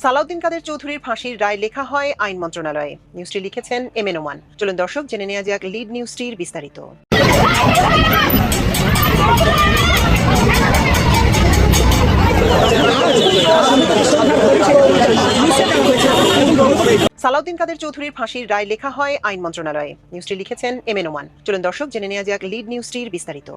সালাউদ্দিন কাদের চৌধুরীর ফাঁসির রায় লেখা হয় আইন মন্ত্রণালয়ে। নিউজটি লিখেছেন এমএন ওমান। চলুন দর্শক জেনে নেওয়া যাক লিড নিউজটির বিস্তারিত। সালাউদ্দিন কাদের চৌধুরীর ফাঁসির রায় লেখা হয় আইন মন্ত্রণালয়ে। নিউজটি লিখেছেন এমএন ওমান। চলুন দর্শক জেনে নেওয়া যাক লিড নিউজটির বিস্তারিত।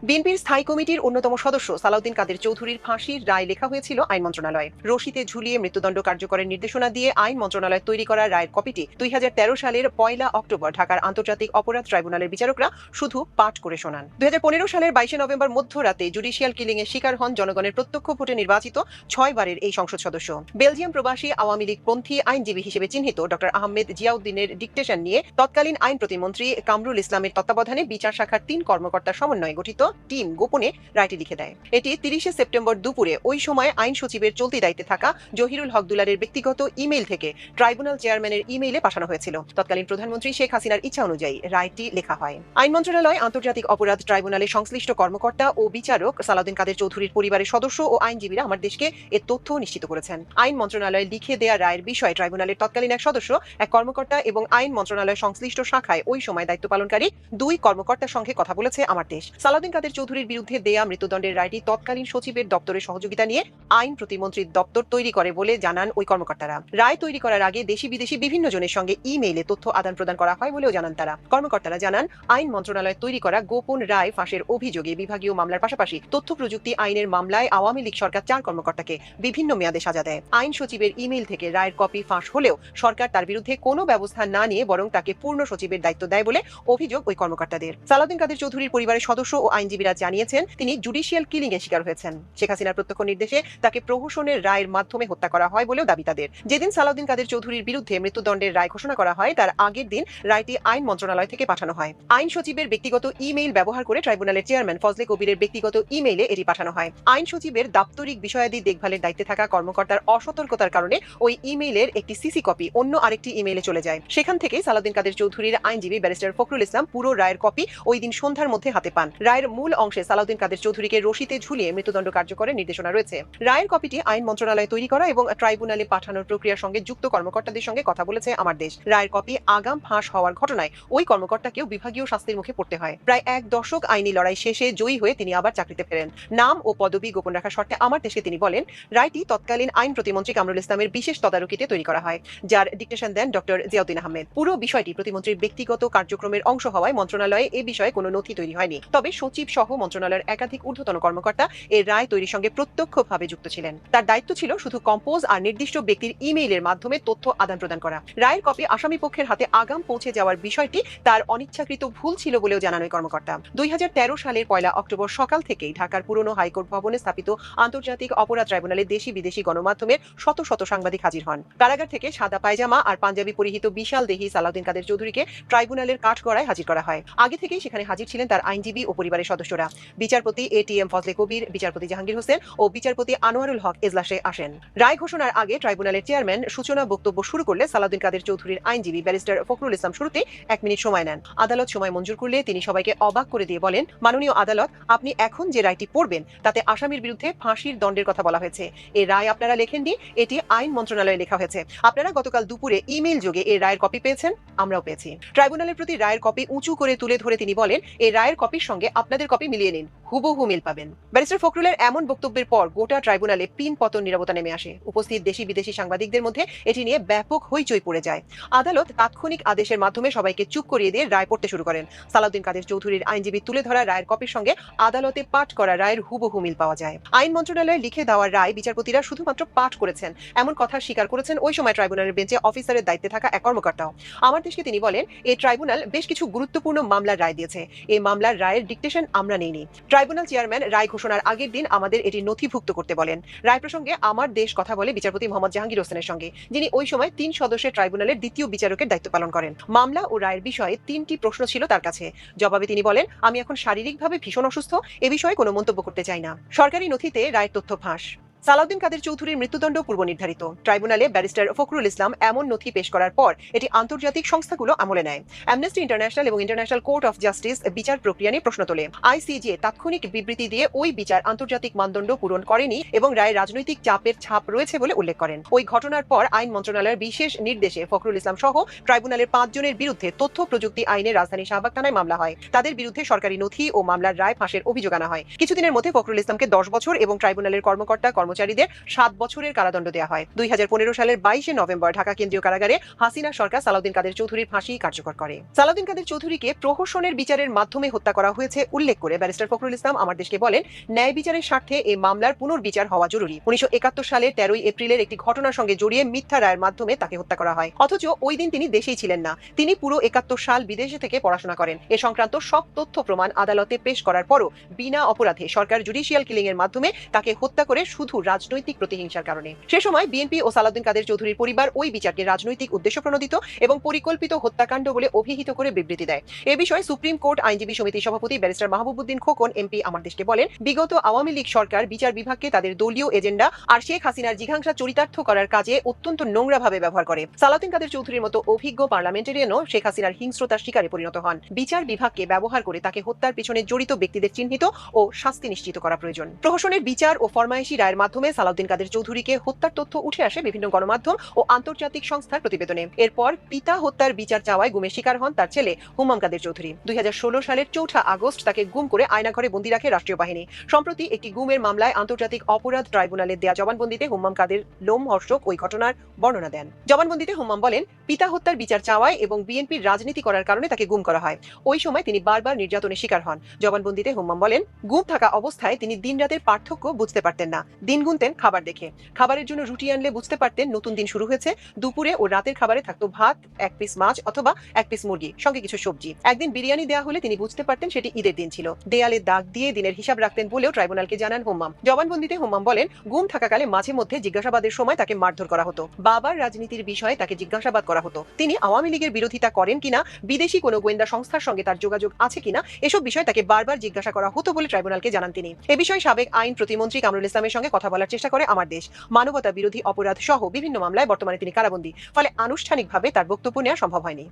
বিএনপির স্থায়ী কমিটির অন্যতম সদস্য সালাউদ্দিন কাদের চৌধুরীর ফাঁসির রায় লেখা হয়েছিল আইন মন্ত্রণালয়ে। রশিতে ঝুলিয়ে মৃত্যুদণ্ড কার্যকরের নির্দেশনা দিয়ে আইন মন্ত্রণালয় তৈরি করা রায়ের কপিটি 2013 সালের 1 অক্টোবর ঢাকার আন্তর্জাতিক অপরাধ ট্রাইব্যুনালের বিচারকরা শুধু পাঠ করে শোনান। 2015 সালের 22 নভেম্বর মধ্যরাতে জুডিশিয়াল কিলিং এর শিকার হন জনগণের প্রত্যক্ষ ভোটে নির্বাচিত 6 বারের এই সংসদ সদস্য। বেলজিয়াম প্রবাসী আওয়ামী লীগ পন্থী আইনজীবী হিসেবে চিহ্নিত ডক্টর আহমেদ জিয়াউদ্দিনের ডিকটেশন নিয়ে তৎকালীন আইন প্রতিমন্ত্রী কামরুল ইসলামের তত্ত্বাবধানে বিচার শাখার 3 কর্মকর্তার সমন্বয়ে গঠিত টিম গোপনে রায়টি লিখে দেয়। এটি 30 সেপ্টেম্বর দুপুরে ওই সময় আইন সচিবের চলতি দায়িত্বে থাকা জহিরুল হক দুলারের ব্যক্তিগত ইমেইল থেকে ট্রাইব্যুনাল চেয়ারম্যানের ইমেইলে পাঠানো হয়েছিল। তৎকালীন প্রধানমন্ত্রী শেখ হাসিনার ইচ্ছা অনুযায়ী রায়টি লেখা হয়। আইন মন্ত্রণালয় আন্তর্জাতিক অপরাধ ট্রাইব্যুনালের সংশ্লিষ্ট কর্মকর্তা ও বিচারক সালাউদ্দিন কাদের চৌধুরীর পরিবারের সদস্য ও আইনজীবীরা আমার দেশকে এর তথ্য নিশ্চিত করেছেন। আইন মন্ত্রণালয় লিখে দেয়া রায়ের বিষয়ে ট্রাইব্যুনালের তৎকালীন এক সদস্য, এক কর্মকর্তা এবং আইন মন্ত্রণালয় সংশ্লিষ্ট শাখায় ওই সময় দায়িত্ব পালনকারী 2 কর্মকর্তার সঙ্গে কথা বলেছে আমার দেশ। সালাউদ্দিন কাদের চৌধুরীর বিরুদ্ধে দেয়া মৃত্যুদণ্ডের রায়টি তৎকালীন সচিবের দপ্তরের সহযোগিতা নিয়ে আইন প্রতিমন্ত্রীর দপ্তর তৈরি করে বলে জানান ওই কর্মকর্তারা। রায় তৈরি করার আগে দেশি বিদেশি বিভিন্ন জনের সঙ্গে ইমেইলে তথ্য আদান প্রদান করা হয় বলেও জানান তারা। কর্মকর্তারা জানান, আইন মন্ত্রণালয় তৈরি করা গোপন রায় ফাঁসের অভিযোগে বিভাগীয় মামলার পাশাপাশি তথ্য প্রযুক্তি আইনের মামলায় আওয়ামী লীগ সরকার 4 কর্মকর্তাকে বিভিন্ন মেয়াদে সাজা দেয়। আইন সচিবের ইমেইল থেকে রায়ের কপি ফাঁস হলেও সরকার তার বিরুদ্ধে কোনো ব্যবস্থা না নিয়ে বরং তাকে পূর্ণ সচিবের দায়িত্ব দেয় বলে অভিযোগ ওই কর্মকর্তাদের। সালাউদ্দিন কাদের চৌধুরীর পরিবারের সদস্য ও আইনজীবীরা জানিয়েছেন, তিনি জুডিশিয়াল কিলিং এর শিকার হয়েছেন। শেখ হাসিনার প্রত্যক্ষ নির্দেশে তাকে প্রহসনের রায়ের মাধ্যমে হত্যা করা হয় বলেও দাবি তাদের। যেদিন সালাউদ্দিন কাদের চৌধুরীর বিরুদ্ধে মৃত্যুদণ্ডের রায় ঘোষণা করা হয় তার আগের দিন রায়টি আইন মন্ত্রণালয় থেকে পাঠানো হয়। আইন সচিবের ব্যক্তিগত ইমেইল ব্যবহার করে ট্রাইব্যুনালের চেয়ারম্যান ফজলে কবিরের ব্যক্তিগত ইমেইলে এটি পাঠানো হয়। আইন সচিবের দাপ্তরিক বিষয়াদি দেখভালের দায়িত্বে থাকা কর্মকর্তার অসতর্কতার কারণে ওই ইমেইলের একটি সিসি কপি অন্য আরেকটি ইমেইলে চলে যায়। সেখান থেকে সালাউদ্দিন কাদের চৌধুরীর আইনজীবী ব্যারিস্টার ফখরুল ইসলাম পুরো রায়ের কপি ওই দিন সন্ধ্যার মধ্যে হাতে পান। রায়ের মূল অংশে সালাউদ্দিন কাদের চৌধুরীকে রশিতে ঝুলিয়ে মৃত্যুদণ্ড কার্যকরের নির্দেশনা রয়েছে। রায়ের কপিটি আইন মন্ত্রণালয় তৈরি করা এবং ট্রাইব্যুনালে পাঠানোর প্রক্রিয়ার সঙ্গে যুক্ত কর্মকর্তাদের সঙ্গে কথা বলেছে আমার দেশ। রায়ের কপি আগাম ফাঁস হওয়ার ঘটনায় ওই কর্মকর্তাকেও বিভাগীয় শাস্তির মুখে পড়তে হয়। প্রায় 1 দশক আইনি লড়াই শেষে জয়ী হয়ে তিনি আবার চাকরিতে ফেরেন। নাম ও পদবি গোপন রাখার শর্তে আমার দেশকে তিনি বলেন, রায়টি তৎকালীন আইন প্রতিমন্ত্রী কামরুল ইসলামের বিশেষ তদারকিতে তৈরি করা হয়, যার ডিকটেশন দেন ডক্টর জিয়াউদ্দিন আহমেদ। পুরো বিষয়টি প্রতিমন্ত্রীর ব্যক্তিগত কার্যক্রমের অংশ হওয়ায় মন্ত্রণালয়ে এ বিষয়ে কোনো নথি তৈরি হয়নি। তবে সচিব সহ মন্ত্রণালয়ের একাধিক ঊর্ধ্বতন কর্মকর্তা এর রায় তৈরির সঙ্গে প্রত্যক্ষভাবে যুক্ত ছিলেন। তার দায়িত্ব ছিল শুধু কম্পোজ আর নির্দিষ্ট ব্যক্তির ইমেইলের মাধ্যমে তথ্য আদান প্রদান করা। রায়ের কপি আসামি পক্ষের হাতে আগাম পৌঁছে যাওয়ার বিষয়টি তার অনিচ্ছাকৃত ভুল ছিল বলেও জানান ওই কর্মকর্তা। 2013 সালের 1 অক্টোবর সকাল থেকেই ঢাকার পুরনো হাইকোর্ট ভবনে স্থাপিত আন্তর্জাতিক অপরাধ ট্রাইব্যুনালে দেশি বিদেশি গণমাধ্যমের শত শত সাংবাদিক হাজির হন। কারাগার থেকে সাদা পায়জামা আর পাঞ্জাবি পরিহিত বিশাল দেহি সালাউদ্দিন কাদের চৌধুরীকে ট্রাইব্যুনালের কাঠগড়ায় হাজির করা হয়। আগে থেকেই সেখানে হাজির ছিলেন তার আইনজীবী ও পরিবারের সদস্যরা। বিচারপতি এটিএম ফজলে কবির, বিচারপতি জাহাঙ্গীর হোসেন ও বিচারপতি আনোয়ারুল হক এজলাসে আসেন। রায় ঘোষণার আগে ট্রাইব্যুনালের চেয়ারম্যান সূচনা বক্তব্য শুরু করলে সালাউদ্দিন কাদের চৌধুরীর আইনজীবী ব্যারিস্টার ফখরুল ইসলাম শুরুতে 1 মিনিট সময় নেন। আদালত সময় মঞ্জুর করলে তিনি সবাইকে অবাক করে দিয়ে বলেন, মাননীয় আদালত, আপনি এখন যে রায়টি পড়বেন তাতে আসামির বিরুদ্ধে ফাঁসির দণ্ডের কথা বলা হয়েছে। এই রায় আপনারা লেখেননি, এটি আইন মন্ত্রণালয়ে লেখা হয়েছে। আপনারা গতকাল দুপুরে ইমেইল যোগে এই রায়ের কপি পেয়েছেন, আমরাও পেয়েছি। ট্রাইব্যুনালের প্রতি রায়ের কপি উঁচু করে তুলে ধরে তিনি বলেন, এই রায়ের কপির সঙ্গে আপনাদের কপি মিলিয়ে নিন, হুবহু মিল পাবেন। ব্যারিস্টার ফখরুলের এমন বক্তব্যের পর গোটা ট্রাইব্যুনালে পিন পতন নীরবতা নেমে আসে। উপস্থিত দেশি বিদেশি সাংবাদিকদের মধ্যে এটি নিয়ে ব্যাপক হইচই পড়ে যায়। আদালত তাৎক্ষণিক আদেশের মাধ্যমে সবাইকে চুপ করিয়ে দিয়ে রায় পড়তে শুরু করেন। সালাউদ্দিন কাদের চৌধুরীর আইনজীবী তুলে ধরা রায়ের কপির সঙ্গে আদালতে পাঠ করা রায়ের হুবহু মিল পাওয়া যায়। আইন মন্ত্রণালয়ে লিখে দেওয়ার রায় বিচারপতিরা শুধুমাত্র পাঠ করেছেন এমন কথা স্বীকার করেছেন ওই সময় ট্রাইব্যুনালের বেঞ্চে অফিসারের দায়িত্বে থাকা এক কর্মকর্তাও। আমার দেশকে তিনি বলেন, এই ট্রাইব্যুনাল বেশ কিছু গুরুত্বপূর্ণ মামলার রায় দিয়েছে। এই মামলার রায়ের ডিকটেশন আমরা নেইনি। ট্রাইব্যুনাল চেয়ারম্যান রায় ঘোষণার আগের দিন আমাদের এটি নথিভুক্ত করতে বলেন। রায় প্রসঙ্গে আমার দেশ কথা বলে বিচারপতি মোহাম্মদ জাহাঙ্গীর হোসেনের সঙ্গে, যিনি ওই সময় 3 সদস্যের ট্রাইব্যুনালের দ্বিতীয় বিচারকের দায়িত্ব পালন করেন। মামলা ও রায়ের বিষয়ে 3টি প্রশ্ন ছিল তার কাছে। জবাবে তিনি বলেন, আমি এখন শারীরিকভাবে ভীষণ অসুস্থ, এ বিষয়ে কোনো মন্তব্য করতে চাই না। সরকারি নথিতে রায়ের তথ্য ফাঁস। সালাউদ্দিন কাদের চৌধুরীর মৃত্যুদণ্ড পূর্ব নির্ধারিত। ট্রাইব্যুনালে ব্যারিস্টার ফখরুল ইসলাম এমন নথি পেশ করার পর এটি আন্তর্জাতিক সংস্থাগুলো আমলে নেয়। অ্যামনেস্টি ইন্টারন্যাশনাল এবং ইন্টারন্যাশনাল কোর্ট অফ জাস্টিস বিচার প্রক্রিয়া নিয়ে প্রশ্ন তোলে। আইসিজে তাৎক্ষণিক বিবৃতি দিয়ে ওই বিচার আন্তর্জাতিক মানদণ্ড পূরণ করেনি এবং রায়ে রাজনৈতিক চাপের ছাপ রয়েছে বলে উল্লেখ করেন। ওই ঘটনার পর আইন মন্ত্রণালয়ের বিশেষ নির্দেশে ফখরুল ইসলাম সহ ট্রাইব্যুনালের 5 জনের বিরুদ্ধে তথ্য প্রযুক্তি আইনে রাজধানী শাহবাগ থানায় মামলা হয়। তাদের বিরুদ্ধে সরকারি নথি ও মামলার রায় ফাঁসের অভিযোগ আনা হয়। কিছুদিনের মধ্যে ফখরুল ইসলামকে 10 বছর এবং ট্রাইব্যুনালের কর্মকর্তা কর্মচারীদের 7 বছরের কারাদণ্ড দেওয়া হয়। 2015 সালের 22 নভেম্বর ঢাকা কেন্দ্রীয় কারাগারে হাসিনা সরকার সালাউদ্দিন কাদের চৌধুরীর ফাঁসি কার্যকর করে। সালাউদ্দিন কাদের চৌধুরীকে প্রহসনের বিচারের মাধ্যমে হত্যা করা হয়েছে উল্লেখ করে ব্যারিস্টার ফখরুল ইসলাম আমার দেশকে বলেন, ন্যায় বিচারের স্বার্থে এই মামলার পুনর্বিচার হওয়া জরুরি। 1971 সালের 13 এপ্রিলের একটি ঘটনার সঙ্গে জড়িয়ে মিথ্যা রায়ের মাধ্যমে তাকে হত্যা করা হয়। অথচ ওই দিন তিনি দেশেই ছিলেন না। তিনি পুরো 71 সাল বিদেশে থেকে পড়াশোনা করেন। এ সংক্রান্ত সব তথ্য প্রমাণ আদালতে পেশ করার পরও বিনা অপরাধে সরকার জুডিশিয়াল কিলিং এর মাধ্যমে তাকে হত্যা করে শুধু রাজনৈতিক প্রতিহিংসার কারণে। সে সময় বিএনপি ও সালাউদ্দিন কাদের চৌধুরীর পরিবার ওই বিচারকে রাজনৈতিক উদ্দেশ্য প্রণোদিত এবং পরিকল্পিত হত্যাকাণ্ড বলে অভিহিত করে বিবৃতি দেয়। এ বিষয়ে সুপ্রিম কোর্ট আইনজীবী সমিতির সভাপতি ব্যারিস্টার মাহবুবউদ্দিন খোকন এমপি আমার দেশকে বলেন, বিগত আওয়ামী লীগ সরকার বিচার বিভাগকে তাদের দলীয় এজেন্ডা আর শেখ হাসিনার জিঘাংসা চরিতার্থ করার কাজে অত্যন্ত নোংরাভাবে ব্যবহার করে। সালাউদ্দিন কাদের চৌধুরীর মতো অভিজ্ঞ পার্লামেন্টারিয়ানও শেখ হাসিনার হিংস্রতার শিকারে পরিণত হন। বিচার বিভাগকে ব্যবহার করে তাকে হত্যার পিছনে জড়িত ব্যক্তিদের চিহ্নিত ও শাস্তি নিশ্চিত করা প্রয়োজন। প্রহসনের বিচার ও ফরমায়েশি রায়ের মাধ্যমে সালাউদ্দিন কাদের চৌধুরীকে হত্যার তথ্য উঠে আসে বিভিন্ন গণমাধ্যম ও আন্তর্জাতিক সংস্থার প্রতিবেদনে। এরপর পিতা হত্যার বিচার চাওয়ায় গুমের শিকার হন তার ছেলে হুম্মাম কাদের চৌধুরী। 2016 সালের 4 আগস্ট তাকে গুম করে আয়নাঘরে বন্দী রাখে রাষ্ট্রীয় বাহিনী। সম্প্রতি একটি গুমের মামলায় আন্তর্জাতিক অপরাধ ট্রাইব্যুনালে দেয়া জবানবন্দিতে হুম্মাম কাদের লোমহর্ষক ওই ঘটনার বর্ণনা দেন। জবানবন্দিতে হুম্মাম বলেন, পিতা হত্যার বিচার চাওয়ায় এবং বিএনপির রাজনীতি করার কারণে তাকে গুম করা হয়। ওই সময় তিনি বারবার নির্যাতনের শিকার হন। জবানবন্দিতে হুম্মাম বলেন, গুম থাকা অবস্থায় তিনি দিন রাতের পার্থক্য বুঝতে পারতেন না। দিন গুনতেন খাবার দেখে। খাবারের জন্য রুটি আনলে বুঝতে পারতেন নতুন দিন শুরু হয়েছে। দুপুরে ও রাতের খাবারে থাকতো ভাত, 1 পিস মাছ অথবা 1 পিস মুরগি, সঙ্গে কিছু সবজি। একদিন বিরিয়ানি দেওয়া হলে তিনি বুঝতে পারতেন সেটি ঈদের দিন ছিল। দেয়ালে দাগ দিয়ে দিনের হিসাব রাখতেন বলেও ট্রাইব্যুনালকে জানান হুম্মাম। জবানবন্দিতে হুম্মাম বলেন, গুম থাকাকালে মাঝে মধ্যে জিজ্ঞাসাবাদের সময় তাকে মারধর করা হতো। বাবার রাজনীতির বিষয়ে তাকে জিজ্ঞাসাবাদ করা হতো। তিনি আওয়ামী লীগের বিরোধিতা করেন কিনা, বিদেশি কোনো গোয়েন্দা সংস্থার সঙ্গে তার যোগাযোগ আছে কিনা, এসব বিষয়ে তাকে বারবার জিজ্ঞাসা করা হতো বলে ট্রাইব্যুনালকে জানান তিনি। এ বিষয়ে সাবেক আইন প্রতিমন্ত্রী কামরুল ইসলামের সঙ্গে কথা বলার চেষ্টা করে আমার দেশ। মানবতা বিরোধী অপরাধ সহ বিভিন্ন মামলায় বর্তমানে তিনি কারাবন্দী। ফলে আনুষ্ঠানিকভাবে তার বক্তব্য নেওয়া সম্ভব হয়নি।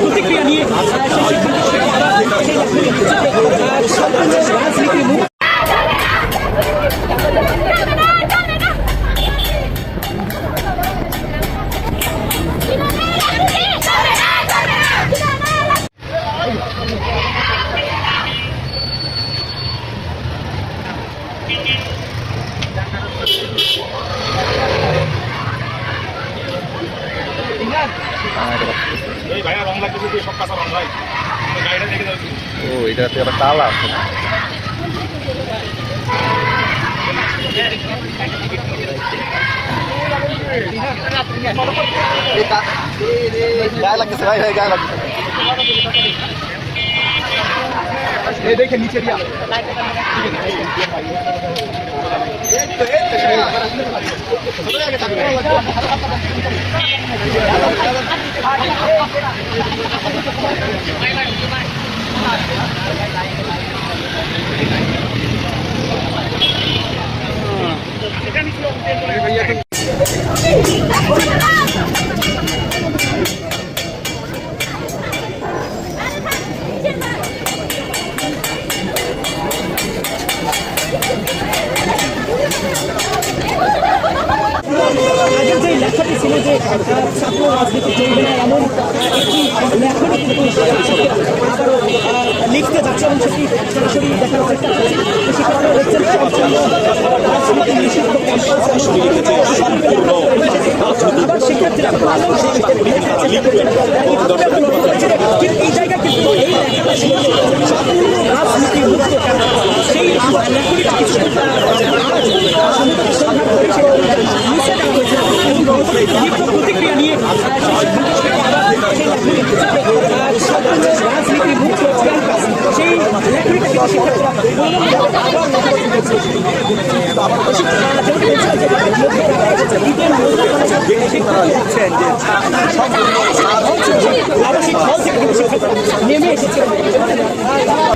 প্রতিক্রিয়া নিয়ে ও এটাতে একটা তালা আছে। গায়ে লাগতেছে ভাই, ভাই গায়ে লাগতেছে। দেখে নিচে দিয়া আগের যে লেখাটি ছিল যে ছাত্র রাজনীতি চলবে না এমন একটি লেখাটি কিন্তু আবারও লিখতে যাচ্ছে এবং সেটি সরাসরি দেখার চেষ্টা করছে। সে কারণে দেখছেন রাজনীতি নিষিদ্ধ আবার শিক্ষার্থীরা এই জায়গায় কিন্তু এই লেখাটা রাজনীতি মুক্ত সেই প্রতিক্রিয়া নিয়ে রাজনীতি মুক্ত ক্যাম্পাস সেই লেখাটাকে শিক্ষার্থীরা কিন্তু শিক্ষার্থীরা নেমে এসেছে। এবং